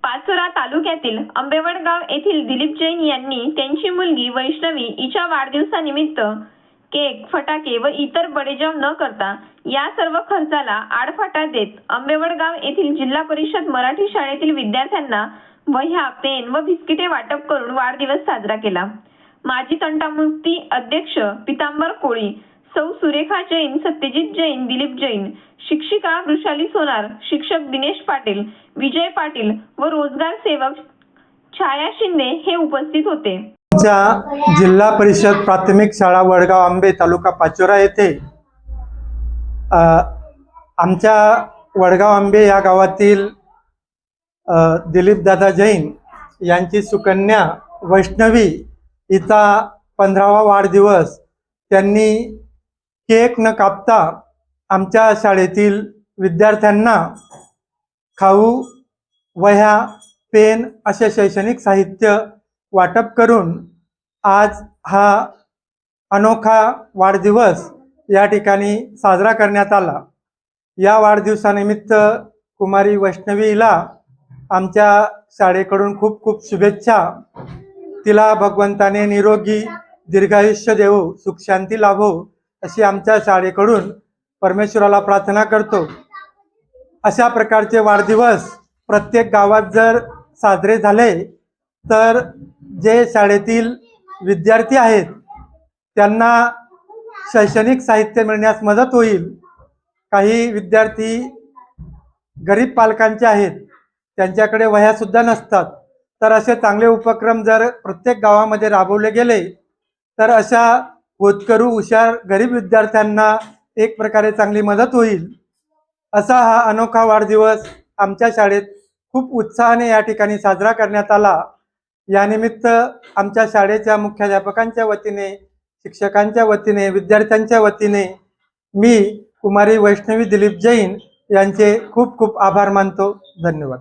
पाचोरा तालुक्यातील आंबेवडगाव येथील दिलीप जैन यांनी त्यांची मुलगी वैष्णवी हिच्या वाढदिवसानिमित्त केक, फटाके व इतर बडेजाव न करता या सर्व खर्चाला आडफाटा देत आंबेवडगाव येथील जिल्हा परिषद मराठी शाळेतील विद्यार्थ्यांना वह्या, पेन व बिस्किटे वाटप करून वाढदिवस साजरा केला। माजी तंटामुक्ती अध्यक्ष पितांबर कोळी, सौ सुरेखा जैन, सत्यजित जैन, दिलीप जैन, शिक्षिका वृषाली सोनार, शिक्षक दिनेश पाटील, विजय पाटील व रोजगार सेवक छाया शिंदे हे उपस्थित होते। जिल्हा परिषद प्राथमिक शाळा वडगाव आंबे तालुका पाचोरा येथे आमच्या वडगाव आंबे या गावातील दिलीप दादा जैन यांची सुकन्या वैष्णवी हिचा 15वा वाढदिवस त्यांनी केक न कापता आमच्या शाळेतील विद्यार्थ्यांना खाऊ, वह्या, पेन असे शैक्षणिक साहित्य वाटप करून आज हा अनोखा वाढदिवस या ठिकाणी साजरा करण्यात आला। या वाढदिवसानिमित्त कुमारी वैष्णवीला आमच्या शाळेकडून खूप खूप शुभेच्छा। तिला भगवंताने निरोगी दीर्घायुष्य देवो, सुख शांती लाभो अशी आमच्या शाळेकडून परमेश्वराला प्रार्थना करतो। अशा प्रकारचे वाढदिवस प्रत्येक गावात जर साजरे झाले तर जे शाळेतील विद्यार्थी आहेत त्यांना शैक्षणिक साहित्य मिळण्यास मदत होईल। काही विद्यार्थी गरीब पालकांचे आहेत, त्यांच्याकडे वह्या सुद्धा नसतात, तर असे चांगले उपक्रम जर प्रत्येक गावामध्ये राबवले गेले तर अशा होतकरू हुशार गरीब विद्यार्थ्यांना एक प्रकारे चांगली मदत होईल। असा हा अनोखा वाढदिवस आमच्या शाळेत खूप उत्साहाने या ठिकाणी साजरा करण्यात आला। यानिमित्त आमच्या शाळेच्या मुख्याध्यापकांच्या वतीने, शिक्षकांच्या वतीने, विद्यार्थ्यांच्या वतीने मी कुमारी वैष्णवी दिलीप जैन यांचे खूप खूप आभार मानतो। धन्यवाद।